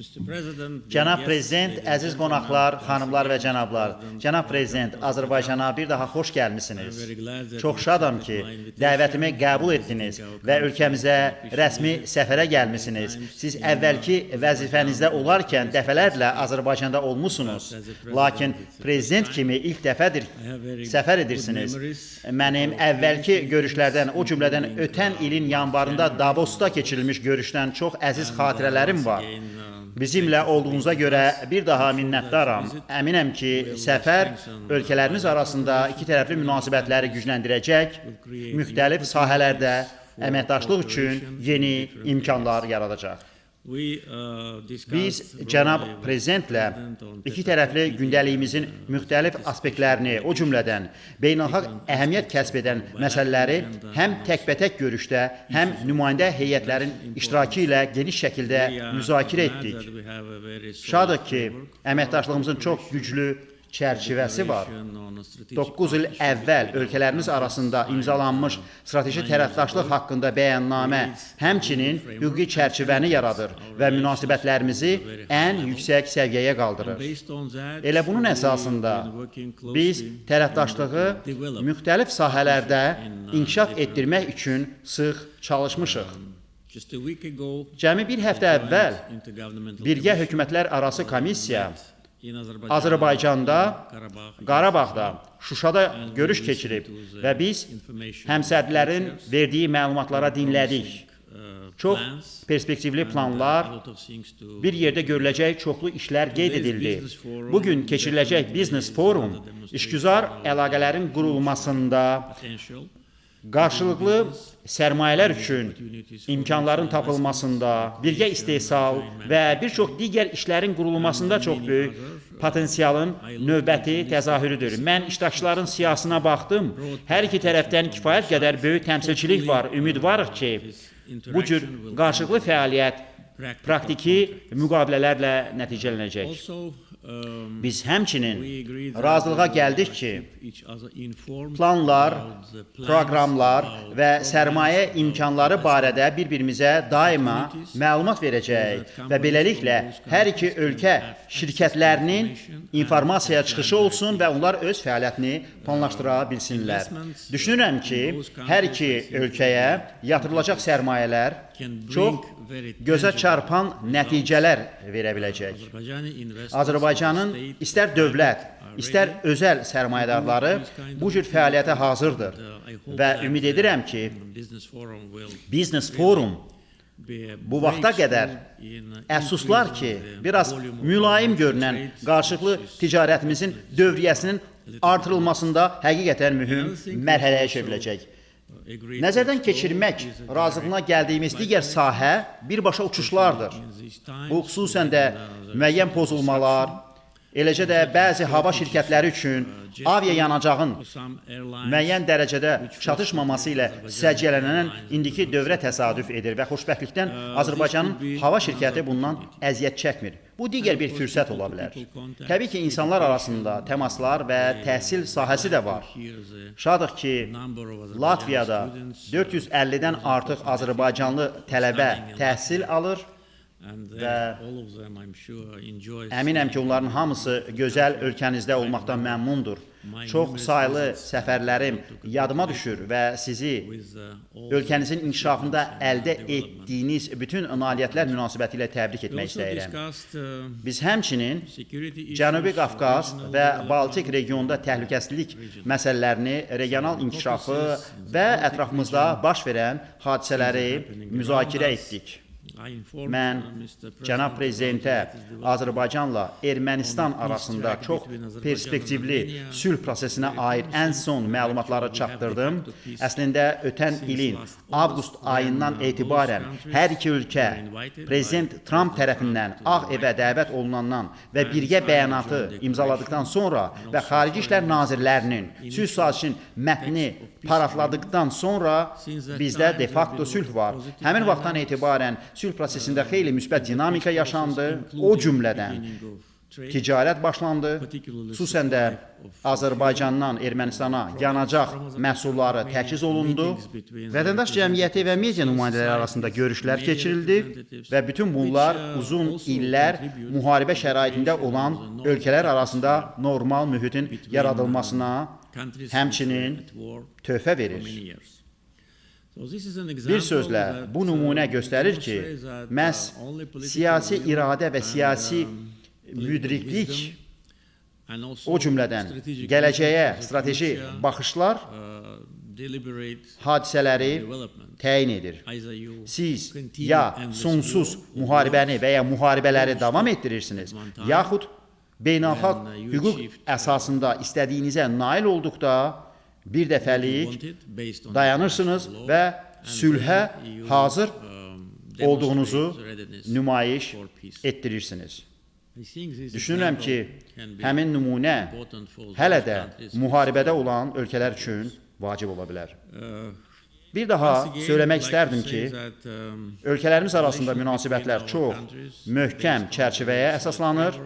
Cənab Prezident, əziz qonaqlar, xanımlar və cənablar, Cənab Prezident, Azərbaycana bir daha xoş gəlmisiniz. Çox şadam ki, dəvətimi qəbul etdiniz və ölkəmizə rəsmi səfərə gəlmisiniz. Siz əvvəlki vəzifənizdə olarkən dəfələrlə Azərbaycanda olmusunuz, lakin Prezident kimi ilk dəfədir səfər edirsiniz. Mənim əvvəlki görüşlərdən, o cümlədən ötən ilin yanvarında Davosda keçirilmiş görüşdən çox əziz xatirələrim var. Bizimlə olduğunuza görə bir daha minnətdaram. Əminəm ki, səfər ölkələrimiz arasında iki tərəfli münasibətləri gücləndirəcək, müxtəlif sahələrdə əməkdaşlıq üçün yeni imkanlar yaradacaq. Biz Cənab Prezidentlə iki tərəfli gündəliyimizin müxtəlif aspektlərini, o cümlədən beynəlxalq əhəmiyyət kəsb edən məsələləri həm təkbətək görüşdə, həm nümayəndə heyətlərin iştirakı ilə geniş şəkildə müzakirə etdik. Şadıq ki, əməkdaşlığımızın çox güclü çərçivəsi var. 9 il əvvəl ölkələrimiz arasında imzalanmış strateji tərəfdaşlıq haqqında bəyannamə həmçinin hüquqi çərçivəni yaradır və münasibətlərimizi ən yüksək səviyyəyə qaldırır. Elə bunun əsasında biz tərəfdaşlığı müxtəlif sahələrdə inkişaf etdirmək üçün sıx çalışmışıq. Cəmi bir həftə əvvəl birgə hökumətlər arası komissiya Azərbaycanda, Qarabağda, Şuşada görüş keçirib və biz həmsədrlərin verdiyi məlumatlara dinlədik. Çox perspektivli planlar, bir yerdə görüləcək çoxlu işlər qeyd edildi. Bugün keçiriləcək biznes forum, işgüzar əlaqələrin qurulmasında, qarşılıqlı sərmayələr üçün imkanların tapılmasında, birgə istehsal və bir çox digər işlərin qurulmasında çox böyük potensialın növbəti təzahürüdür. Mən iştirakçıların siyasına baxdım. Hər iki tərəfdən kifayət qədər böyük təmsilçilik var. Ümidvarıq ki, bu cür qarşılıqlı fəaliyyət praktiki müqavilələrlə nəticələnəcək. Biz həmçinin razılığa gəldik ki, planlar, proqramlar və sərmayə imkanları barədə bir-birimizə daima məlumat verəcək və beləliklə hər iki ölkə şirkətlərinin informasiya çıxışı olsun və onlar öz fəaliyyətini planlaşdıra bilsinlər. Düşünürəm ki, hər iki ölkəyə yatırılacaq sərmayələr çox gözə çarpan nəticələr verə biləcək. Azərbaycanın istər dövlət, istər özəl sərmayədarları bu cür fəaliyyətə hazırdır və ümid edirəm ki, Biznes Forum bu vaxta qədər əfsuslar ki, biraz mülayim görünən qarşılıqlı ticarətimizin dövriyyəsinin artırılmasında həqiqətən mühüm mərhələyə çevriləcək. Nəzərdən keçirmək razılığına gəldiyimiz digər sahə birbaşa uçuşlardır. Bu xüsusən də müəyyən pozulmalar, eləcə də bəzi hava şirkətləri üçün aviayanacağın müəyyən dərəcədə çatışmaması ilə səciyyələnən indiki dövrə təsadüf edir və xoşbəxtlikdən Azərbaycanın hava şirkəti bundan əziyyət çəkmir. Bu digər bir fürsət ola bilər. Təbii ki, insanlar arasında təmaslar və təhsil sahəsi də var. Şadıq ki, Latviyada 450-dən artıq Azərbaycanlı tələbə təhsil alır və əminəm ki, onların hamısı gözəl ölkənizdə olmaqdan məmnundur. Çox saylı səfərlərim yadıma düşür və sizi ölkənizin inkişafında əldə etdiyiniz bütün nailiyyətlər münasibəti ilə təbrik etmək istəyirəm. Biz həmçinin Cənubi Qafqaz və Baltik regionunda təhlükəsizlik məsələlərini, regional inkişafı və ətrafımızda baş verən hadisələri müzakirə etdik. Mən Cənab Prezidentə Azərbaycanla Ermənistan arasında çox perspektivli sülh prosesinə aid ən son məlumatları çatdırdım. Əslində, ötən ilin avqust ayından etibarən hər iki ölkə Prezident Trump tərəfindən Ağ evə dəvət olunandan və birgə bəyanatı imzaladıkdan sonra və Xarici İşlər Nazirlərinin sülh sazişinin mətnini parafladıktan sonra bizdə de facto sülh var. Həmin vaxtdan etibarən sülh prosesində xeyli müsbət dinamika yaşandı. O cümlədən ticarət başlandı. Xüsusən də Azərbaycandan Ermənistana yanacaq məhsulları təchiz olundu. Vətəndaş cəmiyyəti və media nümayəndələri arasında görüşlər keçirildi və bütün bunlar uzun illər müharibə şəraitində olan ölkələr arasında normal mühitin yaradılmasına həmçinin töhfə verir. Bir sözlə, bu nümunə göstərir ki, məhz siyasi iradə və siyasi müdriklik, o cümlədən gələcəyə strateji baxışlar hadisələri təyin edir. Siz ya sonsuz müharibəni və ya müharibələri davam etdirirsiniz, yaxud beynəlxalq hüquq əsasında istədiyinizə nail olduqda bir dəfəlik dayanırsınız və sülhə hazır olduğunuzu nümayiş etdirirsiniz. Düşünürəm ki, həmin nümunə hələ də müharibədə olan ölkələr üçün vacib ola bilər. Bir daha söyləmək istərdim ki, ölkələrimiz arasında münasibətlər çox möhkəm çərçivəyə əsaslanır.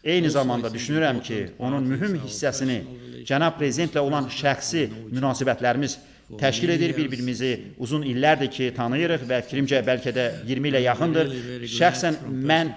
Eyni zamanda düşünürəm ki, onun mühüm hissəsini Cənab Prezidentlə olan şəxsi münasibətlərimiz təşkil edir. Bir-birimizi uzun illərdir ki, tanıyırıq və fikrimcə bəlkə də 20 ilə yaxındır. Şəxsən mən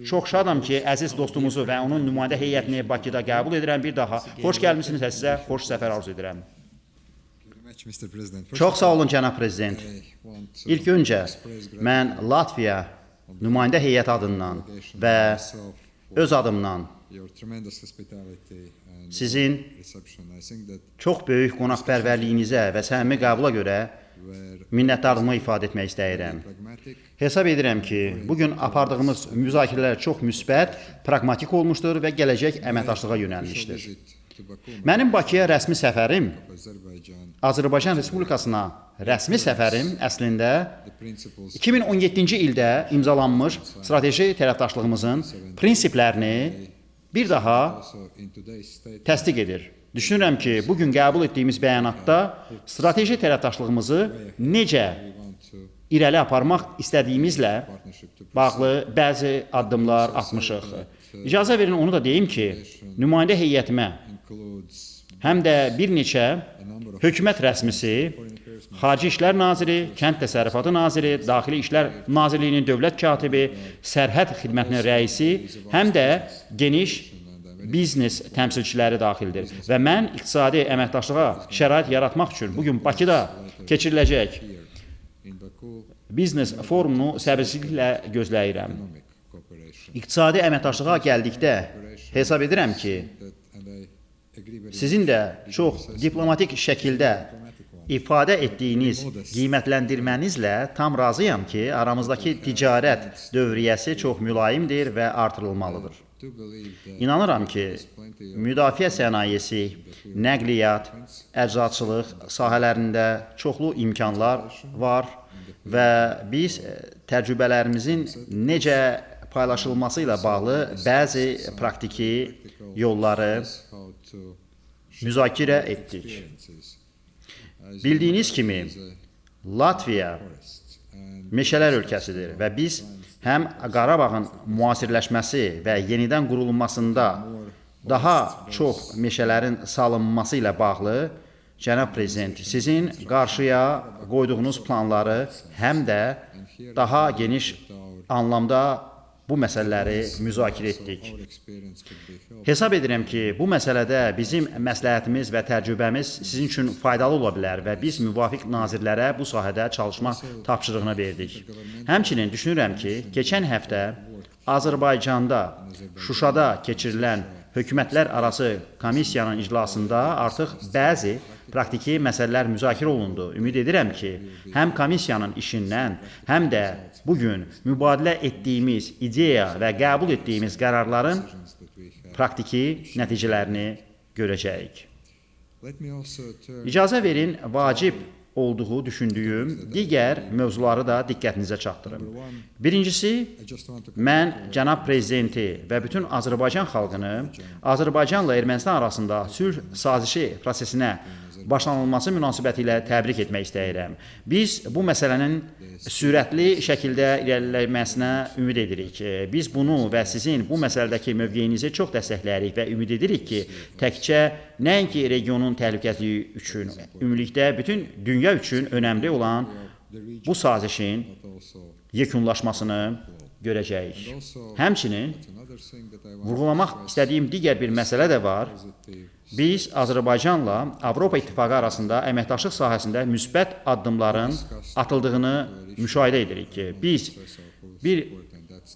çox şadam ki, əziz dostumuzu və onun nümayəndə heyətini Bakıda qəbul edirəm. Bir daha xoş gəlmisiniz və sizə xoş səfər arzu edirəm. Çox sağ olun, Cənab Prezident. İlk öncə mən Latviya nümayəndə heyəti adından və öz adımdan sizin çox böyük qonaqpərvərliyinizə və səmimi qəbula görə minnətdarlığımı ifadə etmək istəyirəm. Hesab edirəm ki, bugün apardığımız müzakirələr çox müsbət, praqmatik olmuşdur və gələcək əməkdaşlığa yönəlmişdir. Mənim Bakıya rəsmi səfərim, Azərbaycan Respublikasına rəsmi səfərim əslində 2017-ci ildə imzalanmış strateji tərəfdaşlığımızın prinsiplərini bir daha təsdiq edir. Düşünürəm ki, bugün qəbul etdiyimiz bəyanatda strateji tərəfdaşlığımızı necə irəli aparmaq istədiyimizlə bağlı bəzi addımlar atmışıq. İcazə verin onu da deyim ki, nümayəndə heyətimə həm də bir neçə hökumət rəsmisi, Xarici İşlər Naziri, Kənd Təsərrüfatı Naziri, Daxili İşlər Nazirliyinin dövlət katibi, Sərhəd Xidmətinin rəisi, həm də geniş biznes təmsilçiləri daxildir. Və mən iqtisadi əməkdaşlığa şərait yaratmaq üçün bugün Bakıda keçiriləcək biznes forumunu səbirsizliklə gözləyirəm. İqtisadi əməkdaşlığa gəldikdə hesab edirəm ki, sizin də çox diplomatik şəkildə ifadə etdiyiniz qiymətləndirmənizlə tam razıyam ki, aramızdakı ticarət dövriyyəsi çox mülayimdir və artırılmalıdır. İnanıram ki, müdafiə sənayesi, nəqliyyat, əczaçılıq sahələrində çoxlu imkanlar var və biz təcrübələrimizin necə paylaşılması ilə bağlı bəzi praktiki yolları müzakirə etdik. Bildiyiniz kimi, Latviya meşələr ölkəsidir və biz həm Qarabağın müasirləşməsi və yenidən qurulmasında daha çox meşələrin salınması ilə bağlı, Cənab Prezident, sizin qarşıya qoyduğunuz planları həm də daha geniş anlamda bu məsələləri müzakirə etdik. Hesab edirəm ki, bu məsələdə bizim məsləhətimiz və təcrübəmiz sizin üçün faydalı ola bilər və biz müvafiq nazirlərə bu sahədə çalışma tapşırığını verdik. Həmçinin düşünürəm ki, keçən həftə Azərbaycanda, Şuşada keçirilən hökumətlər arası komissiyanın iclasında artıq bəzi praktiki məsələlər müzakirə olundu. Ümid edirəm ki, həm komissiyanın işindən, həm də bugün mübadilə etdiyimiz ideya və qəbul etdiyimiz qərarların praktiki nəticələrini görəcəyik. İcazə verin, vacib olduğu düşündüyüm digər mövzuları da diqqətinizə çatdırım. Birincisi, mən Cənab Prezidenti və bütün Azərbaycan xalqını Azərbaycanla Ermənistan arasında sülh sazişi prosesinə başlanılması münasibətilə təbrik etmək istəyirəm. Biz bu məsələnin sürətli şəkildə irəliləməsinə ümid edirik. Biz bunu və sizin bu məsələdəki mövqeyinizi çox dəstəkləyirik və ümid edirik ki, təkcə nəinki regionun təhlükəsizliyi üçün, ümumilikdə bütün dünya üçün önəmli olan bu sazişin yekunlaşmasını görəcəyik. Həmçinin vurğulamaq istədiyim digər bir məsələ də var. Biz Azərbaycanla Avropa İttifaqı arasında əməkdaşlıq sahəsində müsbət addımların atıldığını müşahidə edirik ki, biz bir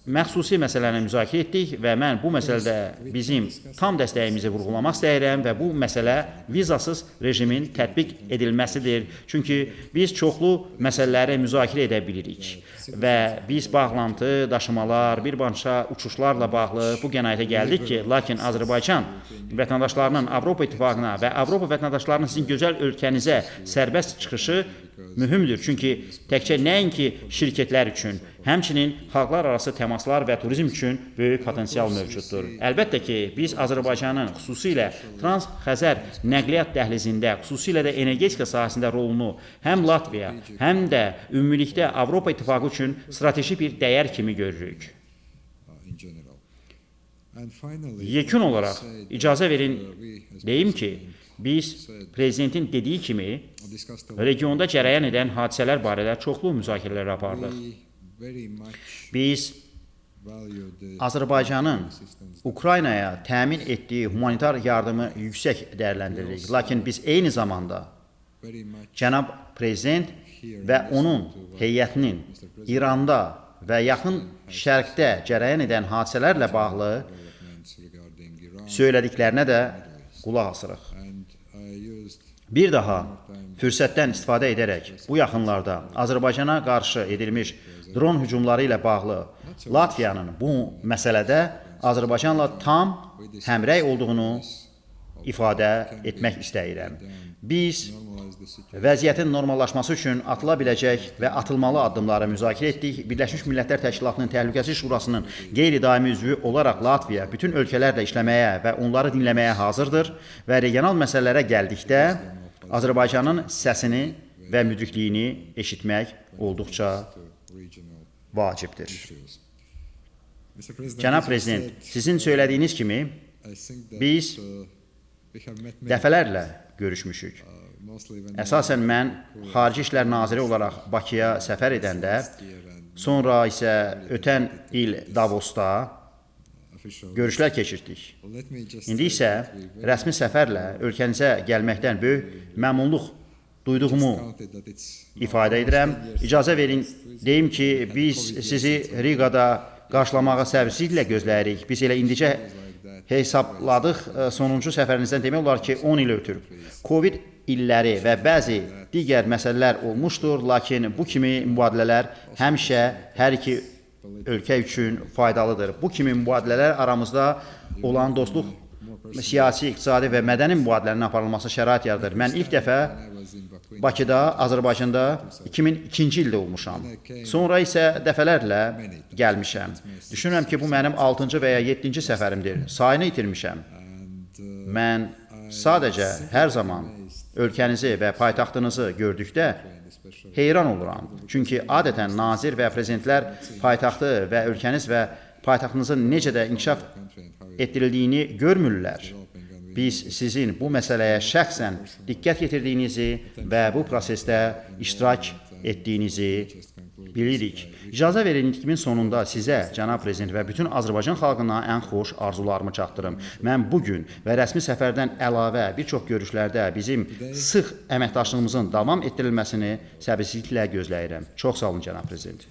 məxsusi məsələni müzakirə etdik və mən bu məsələdə bizim tam dəstəyimizi vurğulamaq istəyirəm və bu məsələ vizasız rejimin tətbiq edilməsidir. Çünki biz çoxlu məsələləri müzakirə edə bilirik və biz bağlantı, daşımalar, birbaşa uçuşlarla bağlı bu qənaətə gəldik ki, lakin Azərbaycan vətəndaşlarının Avropa İttifaqına və Avropa vətəndaşlarının sizin gözəl ölkənizə sərbəst çıxışı mühümdür. Çünki təkcə nəinki şirkətlər üçün, həmçinin xalqlar arası təmaslar və turizm üçün böyük potensial mövcuddur. Əlbəttə ki, biz Azərbaycanın xüsusilə Trans-Xəzər nəqliyyat dəhlizində, xüsusilə də energetika sahəsində rolunu həm Latviya, həm də ümumilikdə Avropa İttifaqı üçün strateji bir dəyər kimi görürük. Yekun olaraq icazə verin deyim ki, biz prezidentin dediyi kimi regionda cərəyan edən hadisələr barədə çoxlu müzakirələr apardıq. Biz Azərbaycanın Ukraynaya təmin etdiyi humanitar yardımı yüksək dəyərləndiririk. Lakin biz eyni zamanda cənab prezident və onun heyətinin İranda və yaxın şərqdə cərəyan edən hadisələrlə bağlı söylədiklərinə də qulaq asırıq. Bir daha fürsətdən istifadə edərək bu yaxınlarda Azərbaycana qarşı edilmiş dron hücumları ilə bağlı Latviyanın bu məsələdə Azərbaycanla tam həmrəy olduğunu ifadə etmək istəyirəm. Biz vəziyyətin normallaşması üçün atıla biləcək və atılmalı addımları müzakirə etdik. Birləşmiş Millətlər Təşkilatının Təhlükəsizlik Şurasının qeyri-daimi üzvü olaraq Latviya bütün ölkələrlə işləməyə və onları dinləməyə hazırdır və regional məsələlərə gəldikdə Azərbaycanın səsini və müdrikliyini eşitmək olduqca vacibdir. Cənab Prezident, sizin söylədiyiniz kimi biz dəfələrlə görüşmüşük. Əsasən mən Xarici İşlər Naziri olaraq Bakıya səfər edəndə, sonra isə ötən il Davosda görüşlər keçirdik. İndi isə rəsmi səfərlə ölkənizə gəlməkdən böyük məmnunluq duyduğumu ifadə edirəm. İcazə verin, deyim ki, biz sizi Riqada qarşılamağı səbirsizliklə gözləyirik. Biz elə indicə hesabladıq, sonuncu səfərinizdən demək olar ki, 10 il ötürüb. Covid illəri və bəzi digər məsələlər olmuşdur, lakin bu kimi mübadilələr həmişə hər iki ölkə üçün faydalıdır. Bu kimi mübadilələr aramızda olan dostluq, siyasi, iqtisadi və mədəni mübadilənin aparılması şərait yaradır. Mən ilk dəfə Bakıda, Azərbaycanda 2002-ci ildə olmuşam. Sonra isə dəfələrlə gəlmişəm. Düşünürəm ki, bu mənim 6-cı və ya 7-ci səfərimdir. Sayını itirmişəm. Mən sadəcə hər zaman ölkənizi və paytaxtınızı gördükdə heyran oluram. Çünki adətən nazir və prezidentlər paytaxtı və ölkəniz və paytaxtınızın necə də inkişaf etdirildiyini görmürlər. Biz sizin bu məsələyə şəxsən diqqət yetirdiyinizi və bu prosesdə iştirak etdiyinizi bilirik. İcazə verin, ilkimin sonunda sizə, cənab prezident və bütün Azərbaycan xalqına ən xoş arzularımı çatdırım. Mən bugün və rəsmi səfərdən əlavə bir çox görüşlərdə bizim sıx əməkdaşlığımızın davam etdirilməsini səbirsizliklə gözləyirəm. Çox sağ olun, cənab prezident.